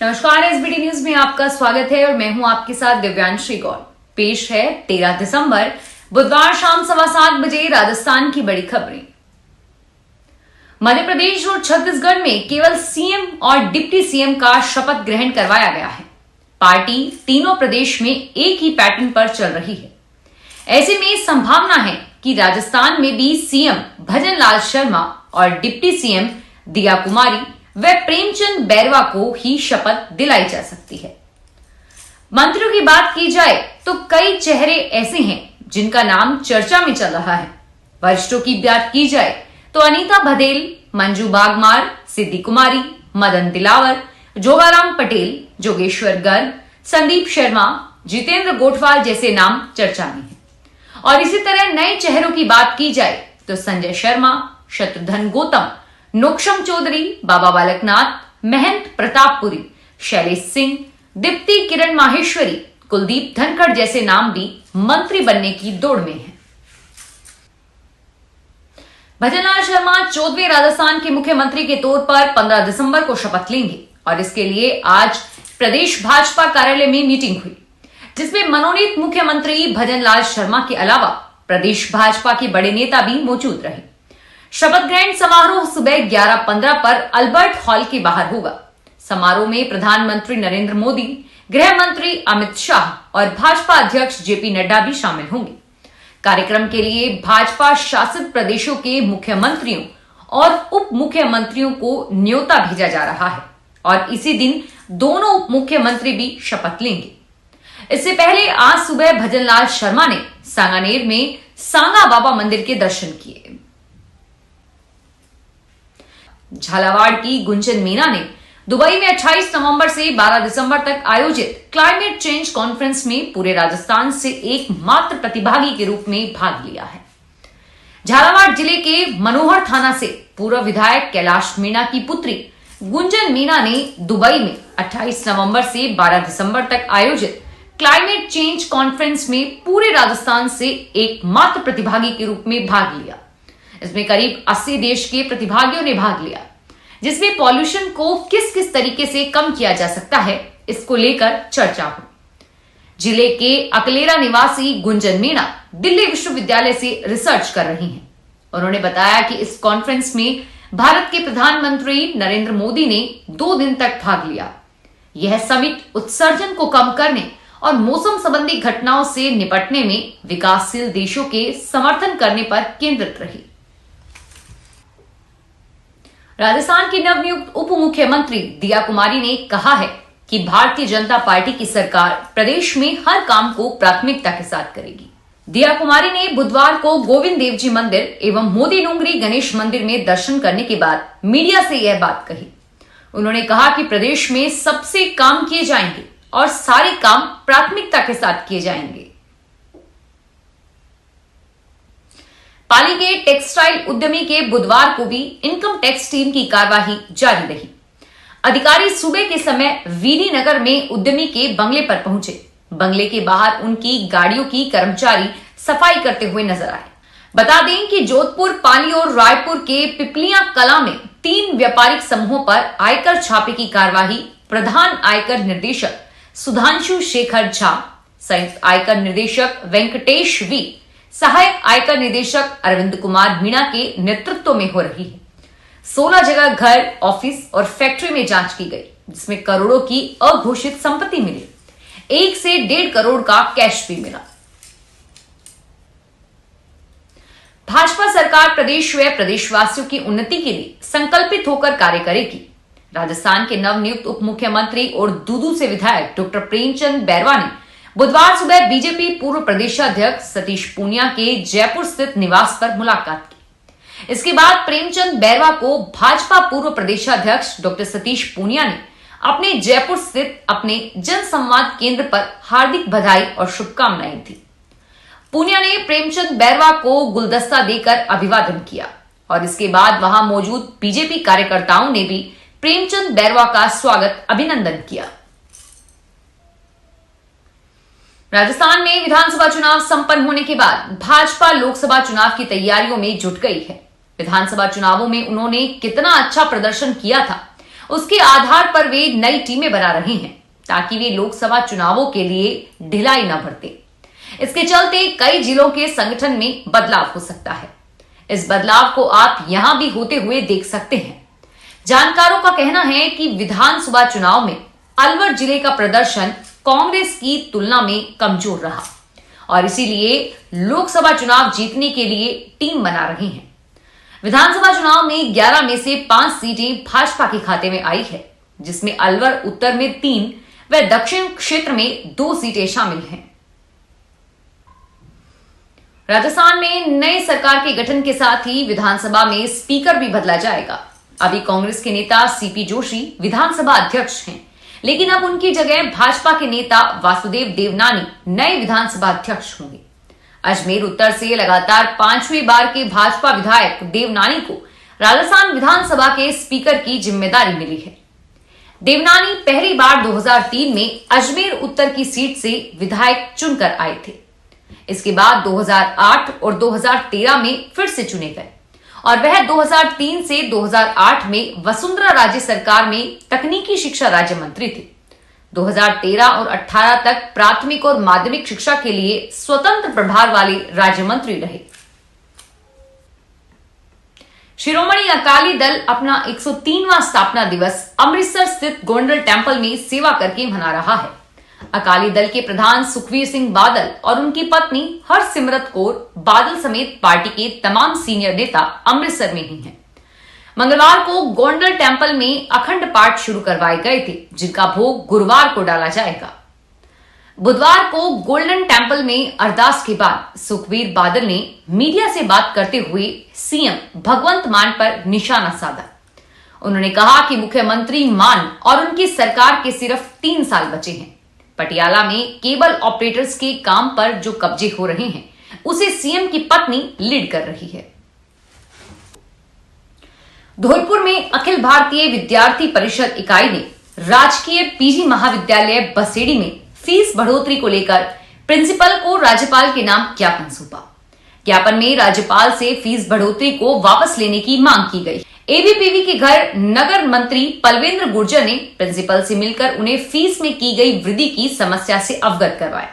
नमस्कार, SBT news में आपका स्वागत है और मैं हूं आपके साथ दिव्यांशी गौर। पेश है 13 दिसंबर बुधवार शाम 7:15 बजे राजस्थान की बड़ी खबरें। मध्य प्रदेश और छत्तीसगढ़ में केवल सीएम और डिप्टी सीएम का शपथ ग्रहण करवाया गया है। पार्टी तीनों प्रदेश में एक ही पैटर्न पर चल रही है। ऐसे में संभावना है कि राजस्थान में भी सीएम भजन लाल शर्मा और डिप्टी सीएम दिया कुमारी व प्रेमचंद बैरवा को ही शपथ दिलाई जा सकती है। मंत्रियों की बात की जाए तो कई चेहरे ऐसे हैं जिनका नाम चर्चा में चल रहा है। वरिष्ठों की बात की जाए तो अनीता बघेल, मंजू बागमार, सिद्धि कुमारी, मदन दिलावर, जोगाराम पटेल, जोगेश्वर गर्ग, संदीप शर्मा, जितेंद्र गोठवाल जैसे नाम चर्चा में हैं। और इसी तरह नए चेहरों की बात की जाए तो संजय शर्मा, शत्रुघ्न गौतम, नोक्षम चौधरी, बाबा बालकनाथ, महंत प्रतापपुरी, शैलेश सिंह, दीप्ति किरण माहेश्वरी, कुलदीप धनखड़ जैसे नाम भी मंत्री बनने की दौड़ में हैं। भजनलाल शर्मा 14वें राजस्थान के मुख्यमंत्री के तौर पर 15 दिसंबर को शपथ लेंगे और इसके लिए आज प्रदेश भाजपा कार्यालय में मीटिंग हुई, जिसमें मनोनीत मुख्यमंत्री भजनलाल शर्मा के अलावा प्रदेश भाजपा के बड़े नेता भी मौजूद रहे। शपथ ग्रहण समारोह सुबह 11:15 पर अल्बर्ट हॉल के बाहर होगा। समारोह में प्रधानमंत्री नरेंद्र मोदी, गृह मंत्री अमित शाह और भाजपा अध्यक्ष जेपी नड्डा भी शामिल होंगे। कार्यक्रम के लिए भाजपा शासित प्रदेशों के मुख्यमंत्रियों और उप मुख्यमंत्रियों को न्योता भेजा जा रहा है और इसी दिन दोनों उप मुख्यमंत्री भी शपथ लेंगे। इससे पहले आज सुबह भजनलाल शर्मा ने सांगानेर में सांगा बाबा मंदिर के दर्शन किए। झालावाड़ की गुंजन मीना ने दुबई में 28 नवंबर से 12 दिसंबर तक आयोजित क्लाइमेट चेंज कॉन्फ्रेंस में पूरे राजस्थान से एकमात्र प्रतिभागी के रूप में भाग लिया है। झालावाड़ जिले के मनोहर थाना से पूर्व विधायक कैलाश मीणा की पुत्री गुंजन मीना ने दुबई में 28 नवंबर से 12 दिसंबर तक आयोजित क्लाइमेट चेंज कॉन्फ्रेंस में पूरे राजस्थान से एकमात्र प्रतिभागी के रूप में भाग लिया। इसमें करीब 80 देश के प्रतिभागियों ने भाग लिया, जिसमें पॉल्यूशन को किस किस तरीके से कम किया जा सकता है इसको लेकर चर्चा हुई। जिले के अकलेरा निवासी गुंजन मीणा दिल्ली विश्वविद्यालय से रिसर्च कर रही हैं। उन्होंने बताया कि इस कॉन्फ्रेंस में भारत के प्रधानमंत्री नरेंद्र मोदी ने 2 दिन तक भाग लिया। यह समिट उत्सर्जन को कम करने और मौसम संबंधी घटनाओं से निपटने में विकासशील देशों के समर्थन करने पर केंद्रित रही। राजस्थान की नवनियुक्त उप मुख्यमंत्री दिया कुमारी ने कहा है कि भारतीय जनता पार्टी की सरकार प्रदेश में हर काम को प्राथमिकता के साथ करेगी। दिया कुमारी ने बुधवार को गोविंद देव जी मंदिर एवं मोदी डोंगरी गणेश मंदिर में दर्शन करने के बाद मीडिया से यह बात कही। उन्होंने कहा कि प्रदेश में सबसे काम किए जाएंगे और सारे काम प्राथमिकता के साथ किए जाएंगे। पाली के टेक्सटाइल उद्यमी के बुधवार को भी इनकम टैक्स टीम की कार्यवाही जारी रही। अधिकारी सुबह के समय वीरी नगर में उद्यमी के बंगले पर पहुंचे। बंगले के बाहर उनकी गाड़ियों की कर्मचारी सफाई करते हुए नजर आए। बता दें कि जोधपुर, पाली और रायपुर के पिपलियां कला में 3 व्यापारिक समूहों पर आयकर छापे की कार्यवाही प्रधान आयकर निर्देशक सुधांशु शेखर झा, संयुक्त आयकर निदेशक वेंकटेश वी, सहायक आयकर निदेशक अरविंद कुमार मीणा के नेतृत्व में हो रही है। 16 जगह घर, ऑफिस और फैक्ट्री में जांच की गई, जिसमें करोड़ों की अघोषित संपत्ति मिली। 1 से 1.5 करोड़ का कैश भी मिला। भाजपा सरकार प्रदेश व प्रदेशवासियों की उन्नति के लिए संकल्पित होकर कार्य करेगी। राजस्थान के नवनियुक्त उप मुख्यमंत्री और दूदू से विधायक डॉक्टर प्रेमचंद बैरवा ने बुधवार सुबह बीजेपी पूर्व प्रदेशाध्यक्ष सतीश पूनिया के जयपुर स्थित निवास पर मुलाकात की। इसके बाद प्रेमचंद बैरवा को भाजपा पूर्व प्रदेशाध्यक्ष डॉक्टर सतीश पूनिया ने अपने जयपुर स्थित अपने जन संवाद केंद्र पर हार्दिक बधाई और शुभकामनाएं दी। पूनिया ने प्रेमचंद बैरवा को गुलदस्ता देकर अभिवादन किया और इसके बाद वहां मौजूद बीजेपी कार्यकर्ताओं ने भी प्रेमचंद बैरवा का स्वागत, अभिनंदन किया। राजस्थान में विधानसभा चुनाव संपन्न होने के बाद भाजपा लोकसभा चुनाव की तैयारियों में जुट गई है। विधानसभा चुनावों में उन्होंने कितना अच्छा प्रदर्शन किया था उसके आधार पर वे नई टीमें बना रहे हैं ताकि वे लोकसभा चुनावों के लिए ढिलाई न बरते। इसके चलते कई जिलों के संगठन में बदलाव हो सकता है। इस बदलाव को आप यहां भी होते हुए देख सकते हैं। जानकारों का कहना है कि विधानसभा चुनाव में अलवर जिले का प्रदर्शन कांग्रेस की तुलना में कमजोर रहा और इसीलिए लोकसभा चुनाव जीतने के लिए टीम बना रहे हैं। विधानसभा चुनाव में 11 में से 5 सीटें भाजपा के खाते में आई है, जिसमें अलवर उत्तर में 3 व दक्षिण क्षेत्र में 2 सीटें शामिल हैं। राजस्थान में नई सरकार के गठन के साथ ही विधानसभा में स्पीकर भी बदला जाएगा। अभी कांग्रेस के नेता सीपी जोशी विधानसभा अध्यक्ष हैं, लेकिन अब उनकी जगह भाजपा के नेता वासुदेव देवनानी नए विधानसभा अध्यक्ष होंगे। अजमेर उत्तर से लगातार 5वीं बार के भाजपा विधायक देवनानी को राजस्थान विधानसभा के स्पीकर की जिम्मेदारी मिली है। देवनानी पहली बार 2003 में अजमेर उत्तर की सीट से विधायक चुनकर आए थे। इसके बाद 2008 और 2013 में फिर से चुने गए और वह 2003 से 2008 में वसुंधरा राजे सरकार में तकनीकी शिक्षा राज्य मंत्री थे। 2013 और 18 तक प्राथमिक और माध्यमिक शिक्षा के लिए स्वतंत्र प्रभार वाले राज्य मंत्री रहे। शिरोमणि अकाली दल अपना 103वां स्थापना दिवस अमृतसर स्थित गोल्डन टेंपल में सेवा करके मना रहा है। अकाली दल के प्रधान सुखबीर सिंह बादल और उनकी पत्नी हरसिमरत कौर बादल समेत पार्टी के तमाम सीनियर नेता अमृतसर में ही हैं। मंगलवार को गोल्डन टेंपल में अखंड पाठ शुरू करवाए गए थे, जिनका भोग गुरुवार को डाला जाएगा। बुधवार को गोल्डन टेंपल में अरदास के बाद सुखबीर बादल ने मीडिया से बात करते हुए सीएम भगवंत मान पर निशाना साधा। उन्होंने कहा कि मुख्यमंत्री मान और उनकी सरकार के सिर्फ 3 साल बचे हैं। पटियाला में केबल ऑपरेटर्स के काम पर जो कब्जे हो रहे हैं, उसे सीएम की पत्नी लीड कर रही है। धौलपुर में अखिल भारतीय विद्यार्थी परिषद इकाई ने राजकीय पीजी महाविद्यालय बसेड़ी में फीस बढ़ोतरी को लेकर प्रिंसिपल को राज्यपाल के नाम ज्ञापन सौंपा। ज्ञापन में राज्यपाल से फीस बढ़ोतरी को वापस लेने की मांग की गई। एबीपीवी के घर नगर मंत्री पलवेंद्र गुर्जर ने प्रिंसिपल से मिलकर उन्हें फीस में की गई वृद्धि की समस्या से अवगत करवाया।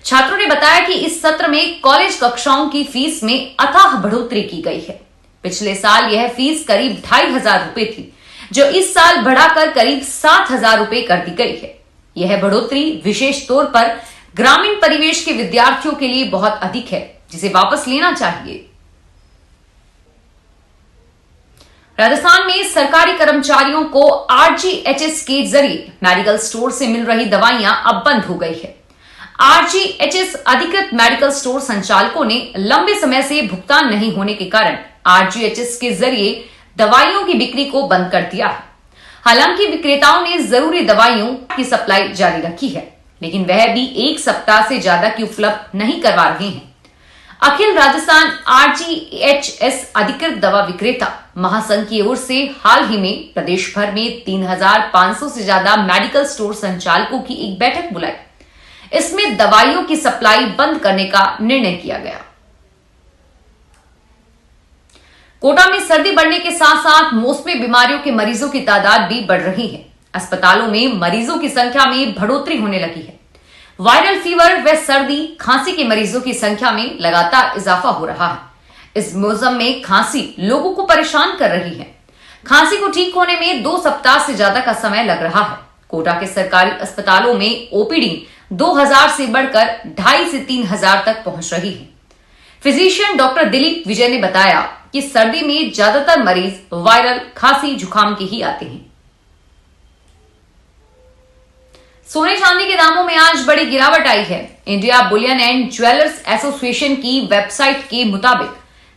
छात्रों ने बताया कि इस सत्र में कॉलेज कक्षाओं की फीस में अथाह बढ़ोतरी की गई है। पिछले साल यह फीस करीब 2500 रुपए थी, जो इस साल बढ़ाकर करीब 7000 रुपए कर दी गई है। यह बढ़ोतरी विशेष तौर पर ग्रामीण परिवेश के विद्यार्थियों के लिए बहुत अधिक है, जिसे वापस लेना चाहिए। राजस्थान में सरकारी कर्मचारियों को आरजीएचएस के जरिए मेडिकल स्टोर से मिल रही दवाइयां अब बंद हो गई है। आरजीएचएस अधिकृत मेडिकल स्टोर संचालकों ने लंबे समय से भुगतान नहीं होने के कारण आरजीएचएस के जरिए दवाइयों की बिक्री को बंद कर दिया है। हालांकि विक्रेताओं ने जरूरी दवाइयों की सप्लाई जारी रखी है, लेकिन वह भी 1 सप्ताह से ज्यादा की उपलब्ध नहीं करवा रहे हैं। अखिल राजस्थान आरजीएचएस अधिकृत दवा विक्रेता महासंघ की ओर से हाल ही में प्रदेश भर में 3500 से ज्यादा मेडिकल स्टोर संचालकों की एक बैठक बुलाई। इसमें दवाइयों की सप्लाई बंद करने का निर्णय किया गया। कोटा में सर्दी बढ़ने के साथ साथ मौसमी बीमारियों के मरीजों की तादाद भी बढ़ रही है। अस्पतालों में मरीजों की संख्या में बढ़ोतरी होने लगी है। वायरल फीवर व सर्दी खांसी के मरीजों की संख्या में लगातार इजाफा हो रहा है। इस मौसम में खांसी लोगों को परेशान कर रही है। खांसी को ठीक होने में 2 सप्ताह से ज्यादा का समय लग रहा है। कोटा के सरकारी अस्पतालों में ओपीडी 2000 से बढ़कर 2500 से 3000 तक पहुंच रही है। फिजिशियन डॉक्टर दिलीप विजय ने बताया कि सर्दी में ज्यादातर मरीज वायरल खांसी जुकाम के ही आते हैं। सोने चांदी के दामों में आज बड़ी गिरावट आई है। India Boolean and jewellers association की वेबसाइट के मुताबिक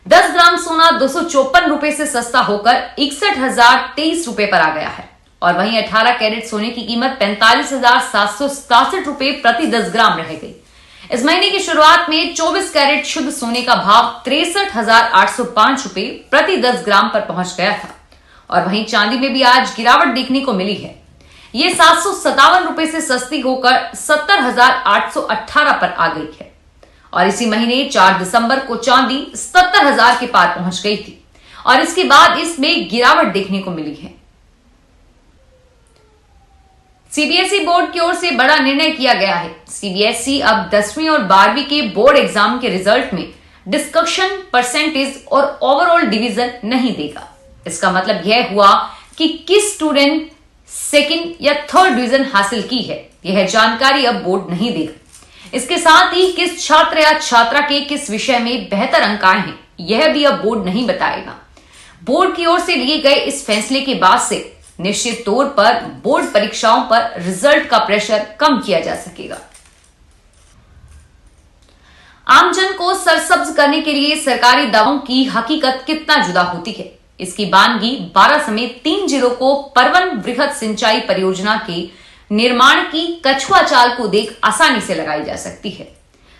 10 ग्राम सोना 254 रुपए से सस्ता होकर 61,023 रुपए पर आ गया है और वहीं 18 कैरेट सोने की कीमत 45,767 रुपए प्रति 10 ग्राम रह गई। इस महीने की शुरुआत में 24 कैरेट शुद्ध सोने का भाव 63,805 रुपए प्रति 10 ग्राम पर पहुंच गया था और वहीं चांदी में भी आज गिरावट देखने को मिली है। ये 757 रुपए से सस्ती होकर 70,818 पर आ गई है और इसी महीने 4 दिसंबर को चांदी 77,000 के पार पहुंच गई थी और इसके बाद इसमें गिरावट देखने को मिली है। सीबीएसई बोर्ड की ओर से बड़ा निर्णय किया गया है। सीबीएसई अब 10वीं और 12वीं के बोर्ड एग्जाम के रिजल्ट में डिस्कशन, परसेंटेज और ओवरऑल डिवीजन नहीं देगा। इसका मतलब यह हुआ कि किस स्टूडेंट सेकंड या थर्ड डिवीजन हासिल की है, यह जानकारी अब बोर्ड नहीं देगा। इसके साथ ही किस छात्र या छात्रा के किस विषय में बेहतर अंक आए हैं, यह भी अब बोर्ड नहीं बताएगा। बोर्ड की ओर से लिए गए इस फैसले के बाद से निश्चित तौर पर बोर्ड परीक्षाओं पर रिजल्ट का प्रेशर कम किया जा सकेगा। आमजन को सरसब्ज करने के लिए सरकारी दावों की हकीकत कितना जुदा होती है, इसकी बानगी 12 समेत 3 जिलों को परवन वृहद सिंचाई परियोजना के निर्माण की कछुआ चाल को देख आसानी से लगाई जा सकती है।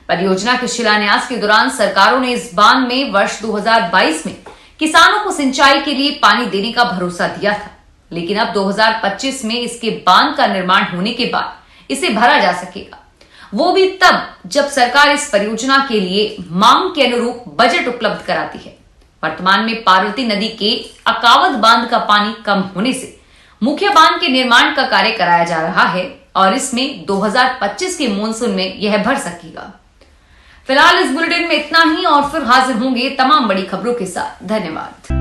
परियोजना के शिलान्यास के दौरान सरकारों ने इस बांध में वर्ष 2022 में किसानों को सिंचाई के लिए पानी देने का भरोसा दिया था, लेकिन अब 2025 में इसके बांध का निर्माण होने के बाद इसे भरा जा सकेगा, वो भी तब जब सरकार इस परियोजना के लिए मांग के अनुरूप बजट उपलब्ध कराती है। वर्तमान में पार्वती नदी के अकावद बांध का पानी कम होने से मुख्य बांध के निर्माण का कार्य कराया जा रहा है और इसमें 2025 के मॉनसून में यह भर सकेगा। फिलहाल इस बुलेटिन में इतना ही और फिर हाजिर होंगे तमाम बड़ी खबरों के साथ। धन्यवाद।